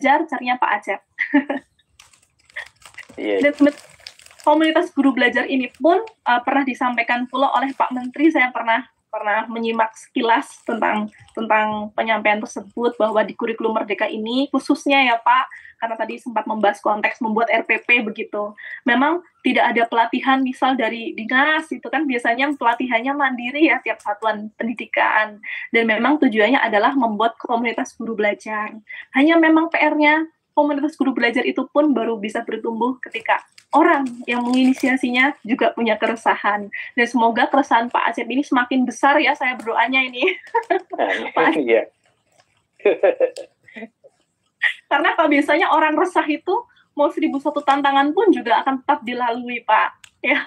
carinya Pak Acep. Iya. Dan komunitas guru belajar ini pun pernah disampaikan pula oleh Pak Menteri. Saya pernah menyimak sekilas tentang penyampaian tersebut, bahwa di kurikulum Merdeka ini khususnya ya Pak, karena tadi sempat membahas konteks membuat RPP begitu, memang tidak ada pelatihan misal dari dinas, itu kan biasanya pelatihannya mandiri ya tiap satuan pendidikan, dan memang tujuannya adalah membuat komunitas guru belajar. Hanya memang PR-nya komunitas guru belajar itu pun baru bisa bertumbuh ketika orang yang menginisiasinya juga punya keresahan. Dan semoga keresahan Pak Acep ini semakin besar ya, saya berdoanya ini. Pak, Iya. karena Pak, biasanya orang resah itu mau 1001 tantangan pun juga akan tetap dilalui Pak. Ya.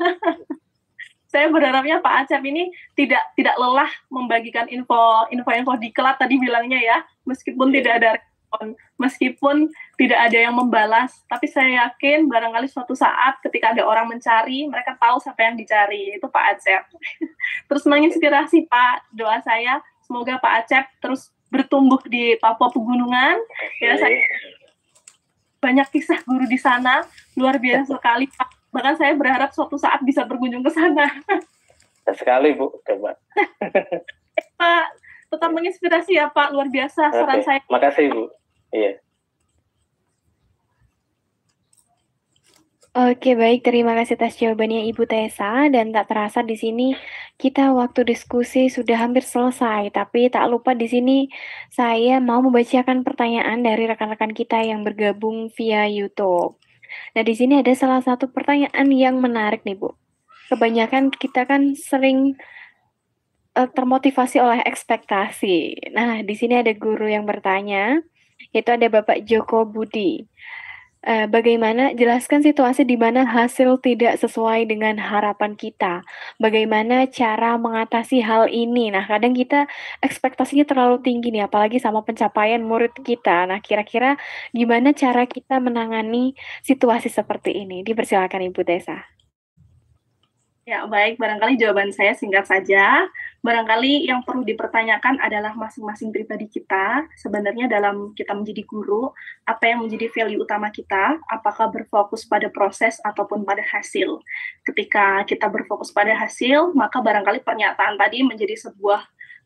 Saya berharapnya Pak Acep ini tidak lelah membagikan info diklat tadi bilangnya ya, meskipun tidak ada respon, meskipun tidak ada yang membalas, tapi saya yakin barangkali suatu saat ketika ada orang mencari, mereka tahu siapa yang dicari, itu Pak Acep. Terus menginspirasi Pak, doa saya semoga Pak Acep terus bertumbuh di Papua Pegunungan. Ya, saya banyak kisah guru di sana, luar biasa sekali Pak. Bahkan saya berharap suatu saat bisa berkunjung ke sana. Sekali Bu, coba. Pak, tetap menginspirasi ya Pak, luar biasa saran saya. Makasih Bu. Iya. Oke, baik. Terima kasih atas jawabannya Ibu Tessa. Dan tak terasa di sini kita waktu diskusi sudah hampir selesai. Tapi tak lupa di sini saya mau membacakan pertanyaan dari rekan-rekan kita yang bergabung via YouTube. Nah, di sini ada salah satu pertanyaan yang menarik nih, Bu. Kebanyakan kita kan sering termotivasi oleh ekspektasi. Nah, di sini ada guru yang bertanya, yaitu ada Bapak Joko Budi. Bagaimana jelaskan situasi di mana hasil tidak sesuai dengan harapan kita? Bagaimana cara mengatasi hal ini? Nah, kadang kita ekspektasinya terlalu tinggi nih, apalagi sama pencapaian murid kita. Nah, kira-kira gimana cara kita menangani situasi seperti ini? Dipersilakan Ibu Tessa. Ya, baik. Barangkali jawaban saya singkat saja. Barangkali yang perlu dipertanyakan adalah masing-masing pribadi kita. Sebenarnya dalam kita menjadi guru, apa yang menjadi value utama kita? Apakah berfokus pada proses ataupun pada hasil? Ketika kita berfokus pada hasil, maka barangkali pernyataan tadi menjadi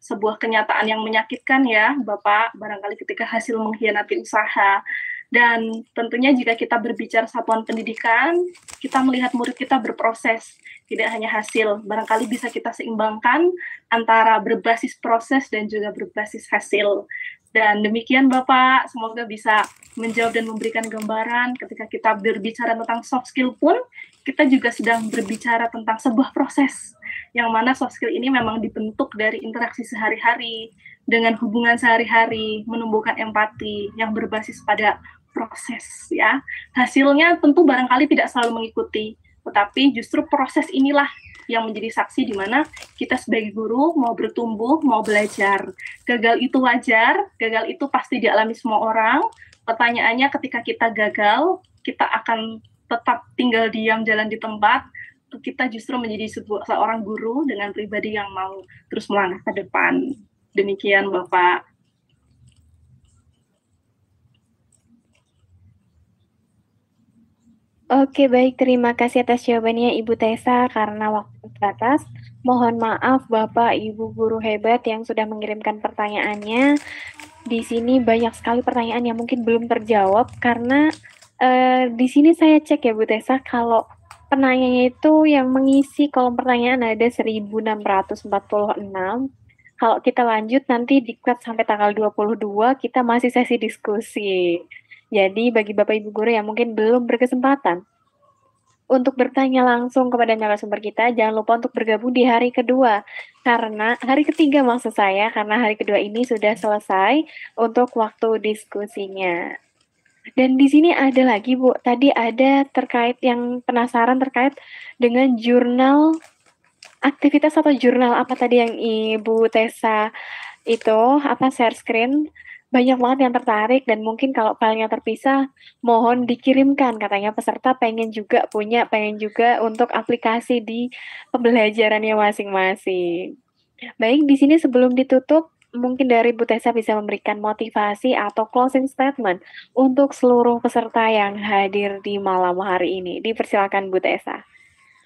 sebuah kenyataan yang menyakitkan ya, Bapak. Barangkali ketika hasil mengkhianati usaha. Dan tentunya jika kita berbicara satuan pendidikan, kita melihat murid kita berproses, tidak hanya hasil. Barangkali bisa kita seimbangkan antara berbasis proses dan juga berbasis hasil. Dan demikian Bapak, semoga bisa menjawab dan memberikan gambaran ketika kita berbicara tentang soft skill pun, kita juga sedang berbicara tentang sebuah proses, yang mana soft skill ini memang dibentuk dari interaksi sehari-hari, dengan hubungan sehari-hari, menumbuhkan empati yang berbasis pada proses ya. Hasilnya tentu barangkali tidak selalu mengikuti, tetapi justru proses inilah yang menjadi saksi di mana kita sebagai guru mau bertumbuh, mau belajar. Gagal itu wajar, gagal itu pasti dialami semua orang. Pertanyaannya ketika kita gagal, kita akan tetap tinggal diam jalan di tempat, kita justru menjadi seorang guru dengan pribadi yang mau terus melangkah ke depan. Demikian Bapak. Oke, baik. Terima kasih atas jawabannya Ibu Tessa. Karena waktu terbatas, mohon maaf Bapak, Ibu guru hebat yang sudah mengirimkan pertanyaannya. Di sini banyak sekali pertanyaan yang mungkin belum terjawab, karena di sini saya cek ya Bu Tessa, kalau penanyanya itu yang mengisi kolom pertanyaan ada 1646. Kalau kita lanjut nanti diklat sampai tanggal 22, kita masih sesi diskusi. Jadi bagi Bapak Ibu guru yang mungkin belum berkesempatan untuk bertanya langsung kepada narasumber kita, jangan lupa untuk bergabung di hari kedua. Karena hari ketiga maksud saya, karena hari kedua ini sudah selesai untuk waktu diskusinya. Dan di sini ada lagi Bu, tadi ada terkait yang penasaran terkait dengan jurnal, aktivitas atau jurnal apa tadi yang Ibu Tessa itu, share screen. Banyak banget yang tertarik dan mungkin kalau filenya terpisah, mohon dikirimkan. Katanya peserta pengen juga untuk aplikasi di pembelajarannya masing-masing. Baik, di sini sebelum ditutup, mungkin dari Bu Tessa bisa memberikan motivasi atau closing statement untuk seluruh peserta yang hadir di malam hari ini. Dipersilakan Bu Tessa.